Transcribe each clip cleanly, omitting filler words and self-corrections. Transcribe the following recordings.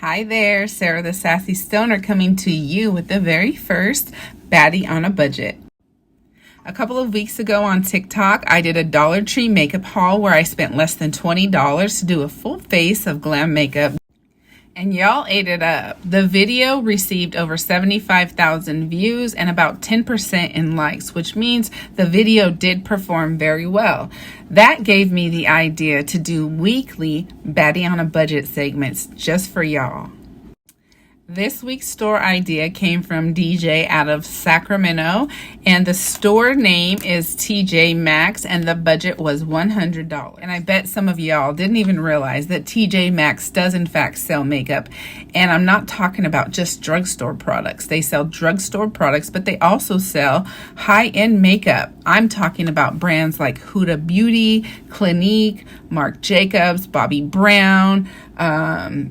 Hi there, Sarah the Sassy Stoner coming to you with the very first Baddie on a Budget. A couple of weeks ago on TikTok, I did a Dollar Tree makeup haul where I spent less than $20 to do a full face of glam makeup. And y'all ate it up. The video received over 75,000 views and about 10% in likes, which means the video did perform very well. That gave me the idea to do weekly Baddie on a Budget segments just for y'all. This week's store idea came from DJ out of Sacramento, and the store name is TJ Maxx, and the budget was $100. And I bet some of y'all didn't even realize that TJ Maxx does in fact sell makeup. And I'm not talking about just drugstore products. They sell drugstore products, but they also sell high-end makeup. I'm talking about brands like Huda Beauty, Clinique, Marc Jacobs, Bobbi Brown,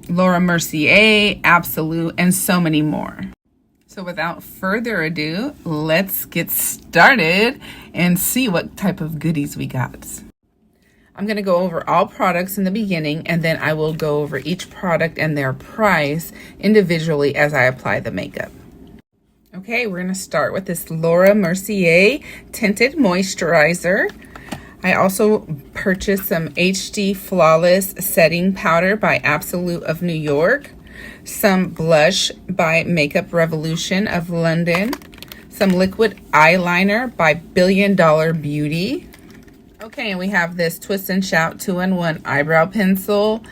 Laura Mercier, Absolute, and so many more. So without further ado, let's get started and see what type of goodies we got. I'm going to go over all products in the beginning, and then I will go over each product and their price individually as I apply the makeup. Okay, we're going to start with this Laura Mercier Tinted Moisturizer. I also purchased some HD Flawless Setting Powder by Absolute of New York, some blush by Makeup Revolution of London, some liquid eyeliner by Billion Dollar Beauty. Okay, and we have this Twist and Shout 2-in-1 eyebrow pencil,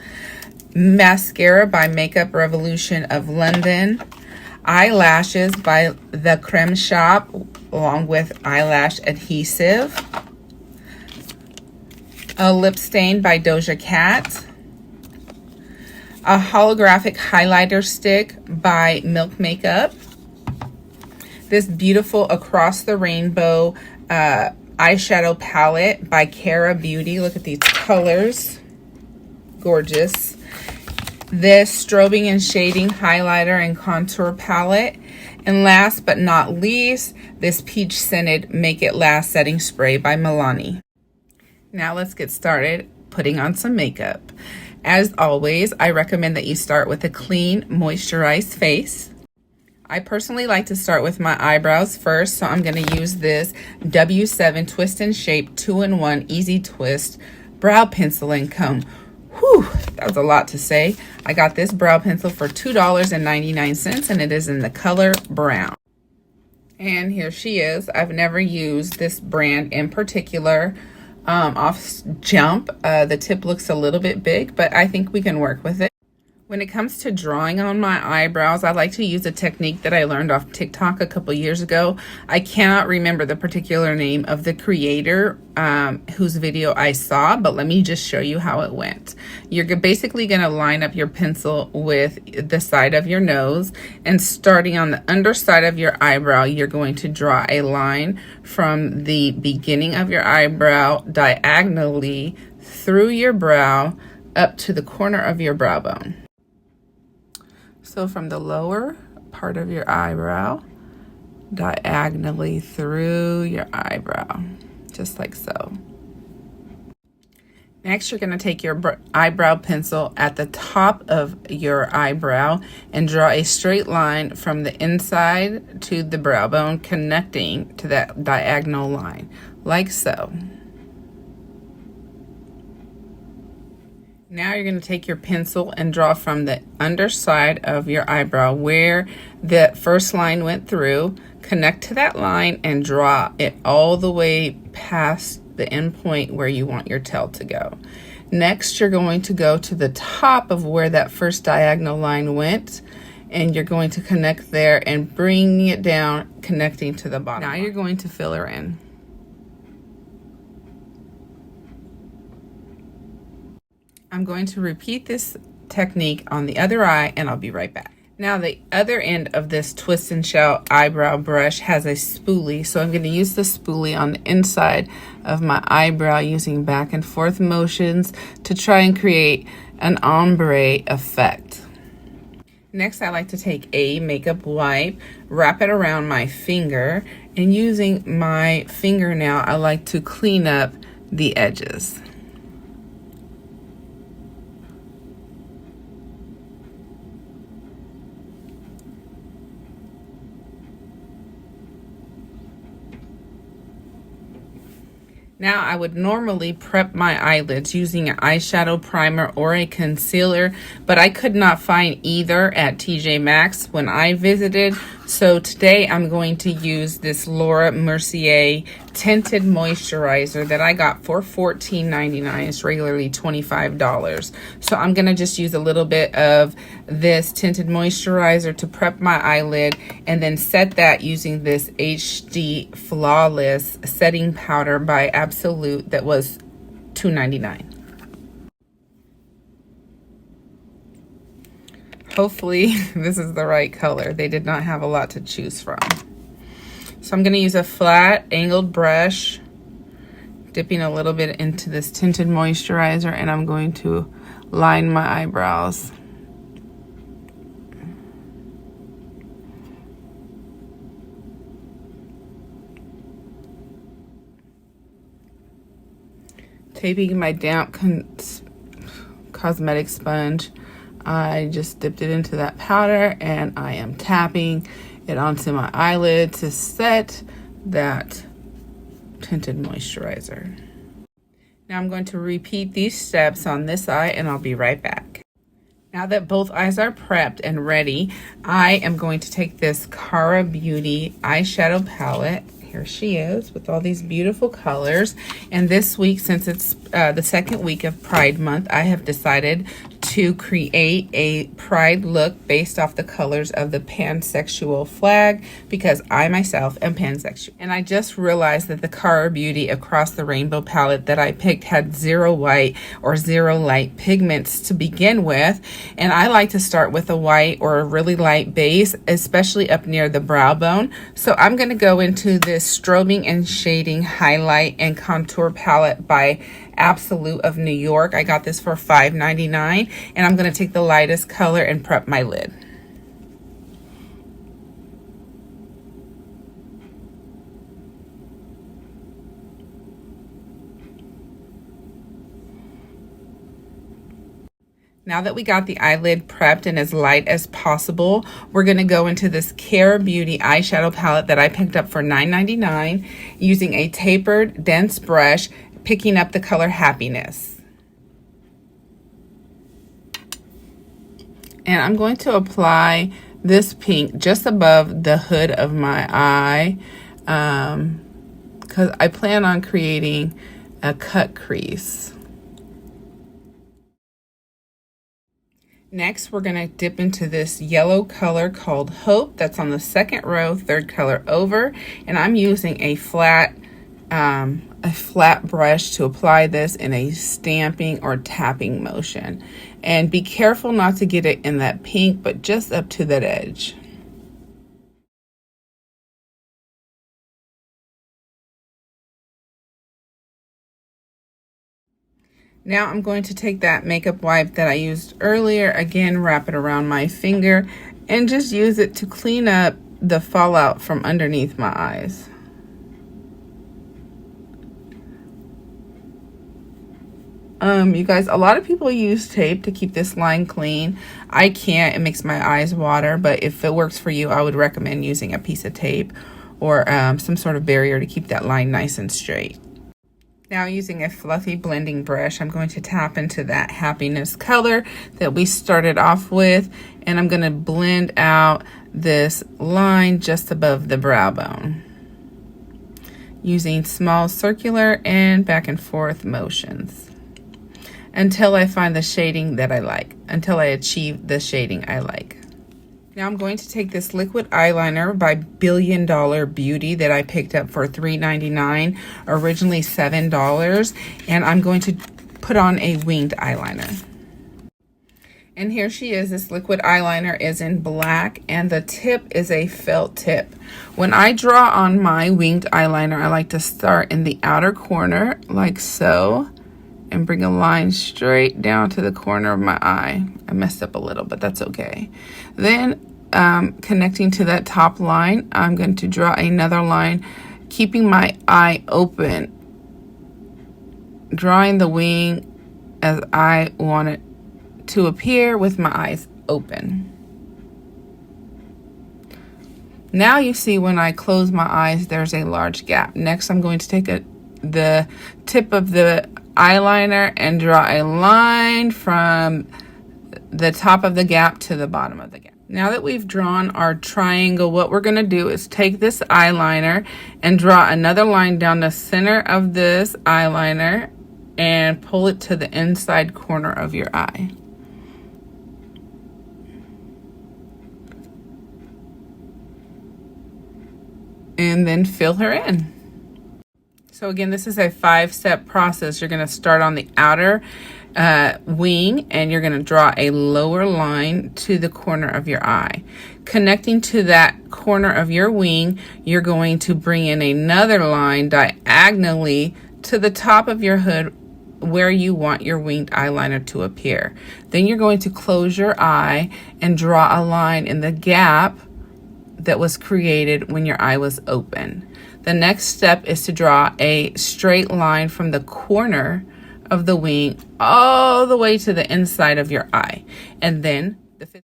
mascara by Makeup Revolution of London, eyelashes by The Creme Shop along with eyelash adhesive, a lip stain by Doja Cat, a holographic highlighter stick by Milk Makeup, this beautiful Across the Rainbow eyeshadow palette by Cara Beauty. Look at these colors, gorgeous. This strobing and shading highlighter and contour palette, and last but not least, this peach scented Make It Last setting spray by Milani. Now let's get started putting on some makeup. As always, I recommend that you start with a clean, moisturized face. I personally like to start with my eyebrows first, so I'm going to use this W7 Twist and Shape 2-in-1 Easy Twist brow pencil and comb. Whew, that was a lot to say. I got this brow pencil for $2.99, and it is in the color brown. And here she is. I've never used this brand in particular. Off jump, the tip looks a little bit big, but I think we can work with it. When it comes to drawing on my eyebrows, I like to use a technique that I learned off TikTok a couple years ago. I cannot remember the particular name of the creator whose video I saw, but let me just show you how it went. You're basically going to line up your pencil with the side of your nose, and starting on the underside of your eyebrow, you're going to draw a line from the beginning of your eyebrow diagonally through your brow up to the corner of your brow bone. So from the lower part of your eyebrow, diagonally through your eyebrow, just like so. Next, you're going to take your eyebrow pencil at the top of your eyebrow and draw a straight line from the inside to the brow bone, connecting to that diagonal line, like so. Now you're going to take your pencil and draw from the underside of your eyebrow where the first line went through, connect to that line and draw it all the way past the end point where you want your tail to go. Next, you're going to go to the top of where that first diagonal line went, and you're going to connect there and bring it down, connecting to the bottom. Now you're going to fill her in. I'm going to repeat this technique on the other eye, and I'll be right back. Now the other end of this Twist and Shout eyebrow brush has a spoolie, so I'm going to use the spoolie on the inside of my eyebrow using back and forth motions to try and create an ombre effect. Next, I like to take a makeup wipe, wrap it around my finger, and using my fingernail, I like to clean up the edges. Now, I would normally prep my eyelids using an eyeshadow primer or a concealer, but I could not find either at TJ Maxx when I visited. So today I'm going to use this Laura Mercier tinted moisturizer that I got for $14.99. It's regularly $25. So I'm going to just use a little bit of this tinted moisturizer to prep my eyelid and then set that using this HD Flawless setting powder by Absolute that was $2.99. Hopefully this is the right color. They did not have a lot to choose from. So I'm going to use a flat angled brush, dipping a little bit into this tinted moisturizer, and I'm going to line my eyebrows. Taking my damp cosmetic sponge, I just dipped it into that powder and I am tapping it onto my eyelid to set that tinted moisturizer. Now I'm going to repeat these steps on this eye and I'll be right back. Now that both eyes are prepped and ready, I am going to take this Cara Beauty eyeshadow palette. Here she is with all these beautiful colors. And this week, since it's the second week of Pride Month, I have decided to create a pride look based off the colors of the pansexual flag because I myself am pansexual. And I just realized that the Cara Beauty Across the Rainbow palette that I picked had zero white or zero light pigments to begin with. And I like to start with a white or a really light base, especially up near the brow bone. So I'm going to go into this Strobing and Shading Highlight and Contour palette by Absolute of New York. I got this for $5.99, and I'm going to take the lightest color and prep my lid. Now that we got the eyelid prepped and as light as possible, we're going to go into this Cara Beauty eyeshadow palette that I picked up for $9.99 using a tapered, dense brush, picking up the color Happiness. And I'm going to apply this pink just above the hood of my eye because I plan on creating a cut crease. Next, we're going to dip into this yellow color called Hope that's on the second row, third color over, and I'm using a flat brush to apply this in a stamping or tapping motion. And be careful not to get it in that pink, but just up to that edge. Now I'm going to take that makeup wipe that I used earlier, again, wrap it around my finger, and just use it to clean up the fallout from underneath my eyes. You guys, a lot of people use tape to keep this line clean. I can't. It makes my eyes water, but if it works for you, I would recommend using a piece of tape or some sort of barrier to keep that line nice and straight. Now, using a fluffy blending brush, I'm going to tap into that Happiness color that we started off with, and I'm going to blend out this line just above the brow bone using small circular and back and forth motions until I find the shading that I like, until I achieve the shading I like. Now I'm going to take this liquid eyeliner by Billion Dollar Beauty that I picked up for $3.99, originally $7, and I'm going to put on a winged eyeliner. And here she is. This liquid eyeliner is in black, and the tip is a felt tip. When I draw on my winged eyeliner, I like to start in the outer corner, like so, and bring a line straight down to the corner of my eye. I messed up a little, but that's okay. Then connecting to that top line, I'm going to draw another line, keeping my eye open, drawing the wing as I want it to appear with my eyes open. Now you see when I close my eyes, there's a large gap. Next, I'm going to take a the tip of the eyeliner and draw a line from the top of the gap to the bottom of the gap. Now that we've drawn our triangle, what we're going to do is take this eyeliner and draw another line down the center of this eyeliner and pull it to the inside corner of your eye. And then fill her in. So again, this is a 5-step process. You're going to start on the outer wing, and you're going to draw a lower line to the corner of your eye. Connecting to that corner of your wing, you're going to bring in another line diagonally to the top of your hood where you want your winged eyeliner to appear. Then you're going to close your eye and draw a line in the gap that was created when your eye was open. The next step is to draw a straight line from the corner of the wing all the way to the inside of your eye. And then the fifth.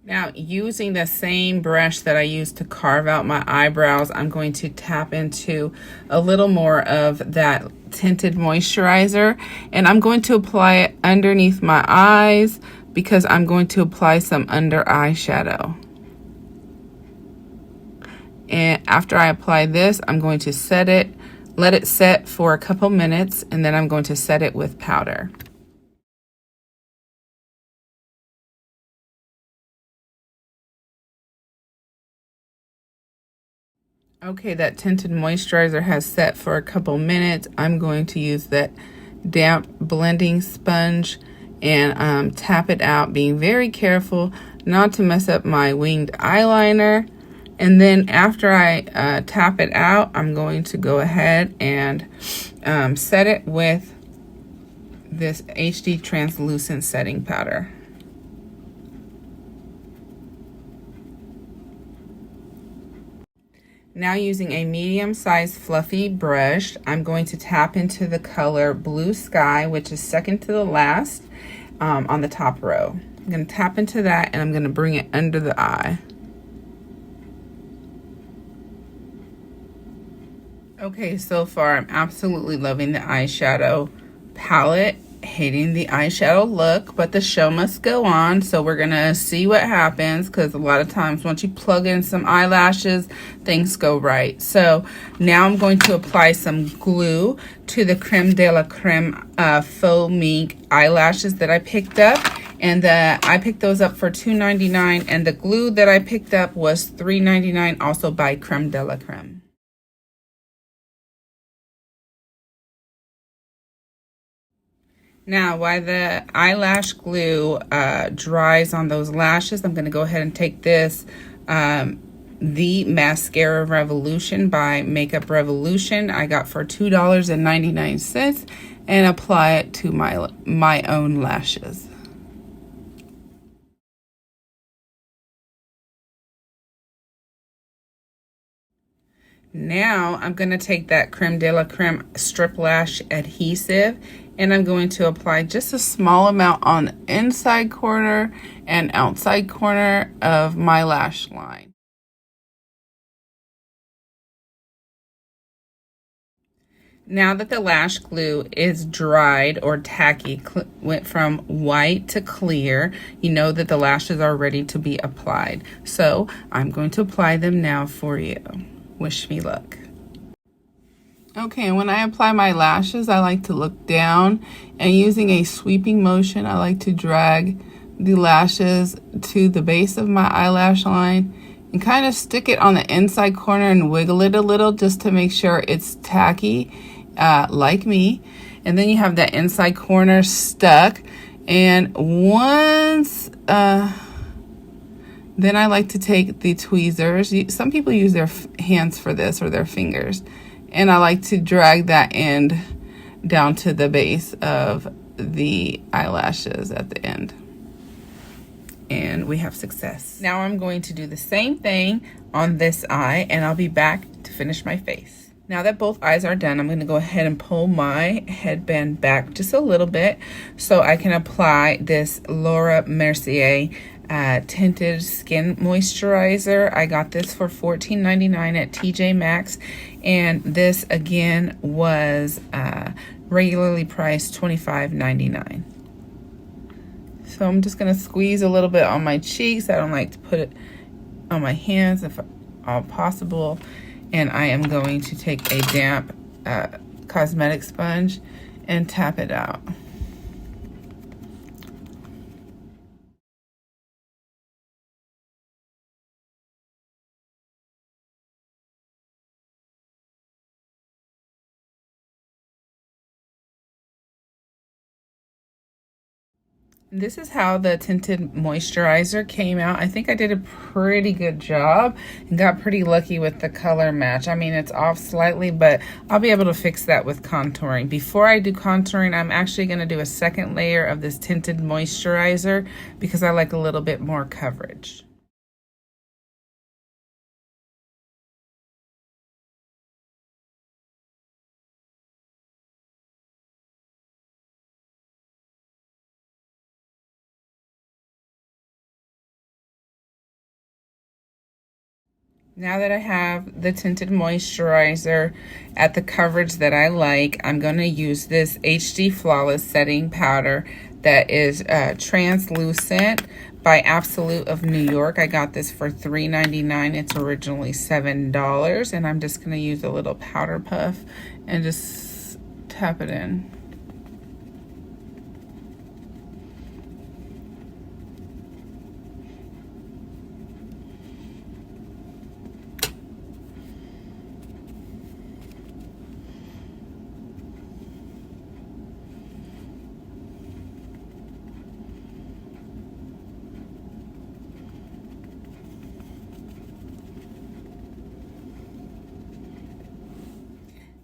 Now, using the same brush that I used to carve out my eyebrows, I'm going to tap into a little more of that tinted moisturizer, and I'm going to apply it underneath my eyes because I'm going to apply some under eyeshadow. And after I apply this, I'm going to set it, let it set for a couple minutes, and then I'm going to set it with powder. Okay, that tinted moisturizer has set for a couple minutes. I'm going to use that damp blending sponge and tap it out, being very careful not to mess up my winged eyeliner. And then after I tap it out, I'm going to go ahead and set it with this HD translucent setting powder. Now, using a medium-sized fluffy brush, I'm going to tap into the color Blue Sky, which is second to the last on the top row. I'm going to tap into that, and I'm going to bring it under the eye. Okay, so far I'm absolutely loving the eyeshadow palette. Hating the eyeshadow look, but the show must go on, so we're gonna see what happens, because a lot of times once you plug in some eyelashes, things go right. So now I'm going to apply some glue to the Creme de la Creme faux mink eyelashes that I picked up, and I picked those up for $2.99, and the glue that I picked up was $3.99, also by Creme de la Creme. Now, while the eyelash glue dries on those lashes, I'm going to go ahead and take this, the Mascara Revolution by Makeup Revolution. I got for $2.99 and apply it to my own lashes. Now, I'm going to take that Creme de la Creme Strip Lash Adhesive, and I'm going to apply just a small amount on the inside corner and outside corner of my lash line. Now that the lash glue is dried or tacky, went from white to clear, you know that the lashes are ready to be applied. So I'm going to apply them now for you. Wish me luck. Okay, when I apply my lashes, I like to look down, and using a sweeping motion, I like to drag the lashes to the base of my eyelash line and kind of stick it on the inside corner and wiggle it a little just to make sure it's tacky, like me. And then you have that inside corner stuck, and once then I like to take the tweezers. Some people use their hands for this, or their fingers. And I like to drag that end down to the base of the eyelashes at the end. And we have success. Now I'm going to do the same thing on this eye, and I'll be back to finish my face. Now that both eyes are done, I'm going to go ahead and pull my headband back just a little bit so I can apply this Laura Mercier tinted skin moisturizer. I got this for $14.99 at TJ Maxx, and this again was regularly priced $25.99. So I'm just gonna squeeze a little bit on my cheeks. I don't like to put it on my hands if all possible. And I am going to take a damp cosmetic sponge and tap it out. This is how the tinted moisturizer came out. I think I did a pretty good job and got pretty lucky with the color match. I mean, it's off slightly, but I'll be able to fix that with contouring. Before I do contouring, I'm actually going to do a second layer of this tinted moisturizer because I like a little bit more coverage. Now that I have the tinted moisturizer at the coverage that I like, I'm going to use this HD Flawless Setting Powder that is translucent by Absolute of New York. I got this for $3.99. It's originally $7. And I'm just going to use a little powder puff and just tap it in.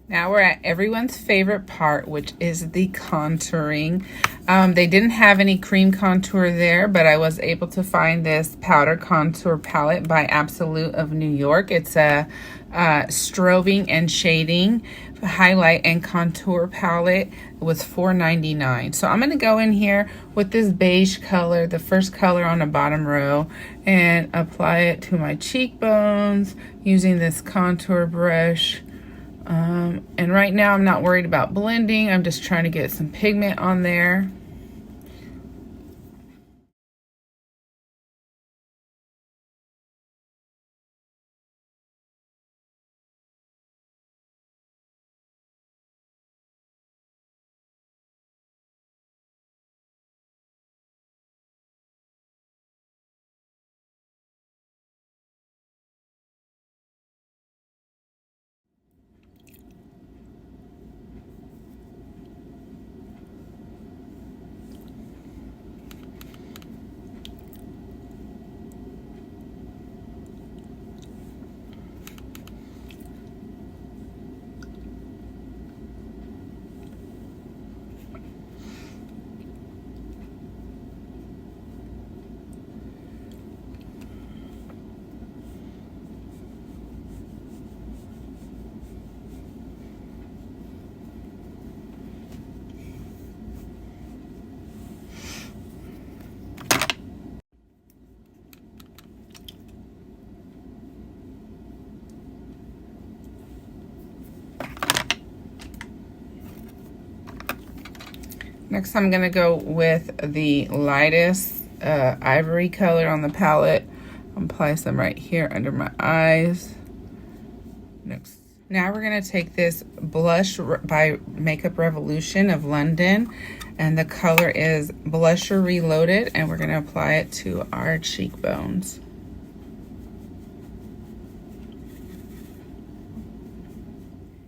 Now we're at everyone's favorite part, which is the contouring. They didn't have any cream contour there, but I was able to find this powder contour palette by Absolute of New York. It's a strobing and shading highlight and contour palette. It was $4.99. So I'm going to go in here with this beige color, the first color on the bottom row, and apply it to my cheekbones using this contour brush. And right now I'm not worried about blending. I'm just trying to get some pigment on there. Next, I'm going to go with the lightest ivory color on the palette. Apply some right here under my eyes. Next. Now we're going to take this blush by Makeup Revolution of London, and the color is Blusher Reloaded, and we're going to apply it to our cheekbones.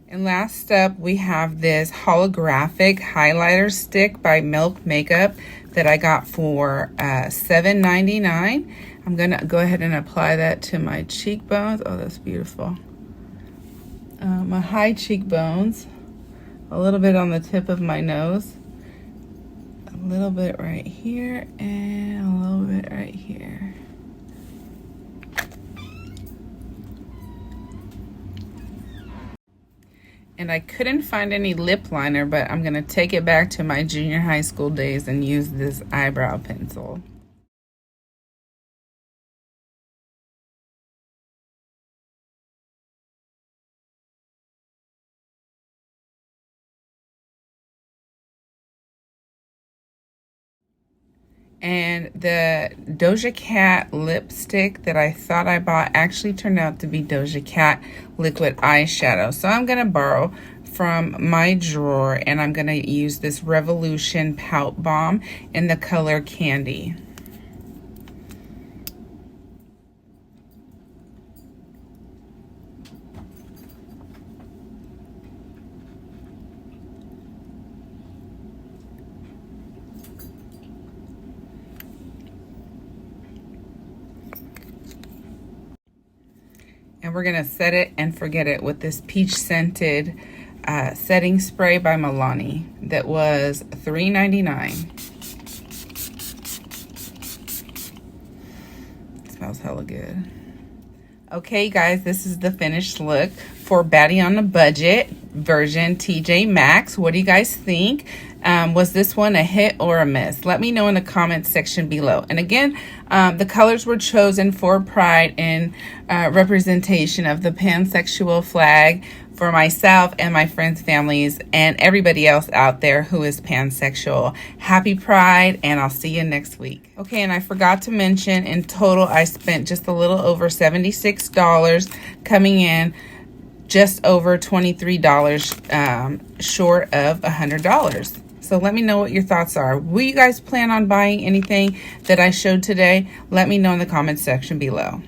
And last up, we have this holographic highlighter stick by Milk Makeup that I got for $7.99. I'm gonna go ahead and apply that to my cheekbones. Oh, that's beautiful. My high cheekbones, a little bit on the tip of my nose, a little bit right here, and a little bit right here. And I couldn't find any lip liner, but I'm going to take it back to my junior high school days and use this eyebrow pencil. And the Doja Cat lipstick that I thought I bought actually turned out to be Doja Cat liquid eyeshadow. So I'm going to borrow from my drawer, and I'm going to use this Revolution Pout Balm in the color Candy. And we're gonna set it and forget it with this peach scented setting spray by Milani that was $3.99. Smells hella good. Okay, guys, this is the finished look for Baddie on a Budget version TJ Maxx. What do you guys think? Was this one a hit or a miss? Let me know in the comments section below. And again, the colors were chosen for pride and representation of the pansexual flag for myself and my friends, families, and everybody else out there who is pansexual. Happy Pride, and I'll see you next week. Okay, and I forgot to mention, in total, I spent just a little over $76, coming in just over $23 short of $100. So let me know what your thoughts are. Will you guys plan on buying anything that I showed today? Let me know in the comments section below.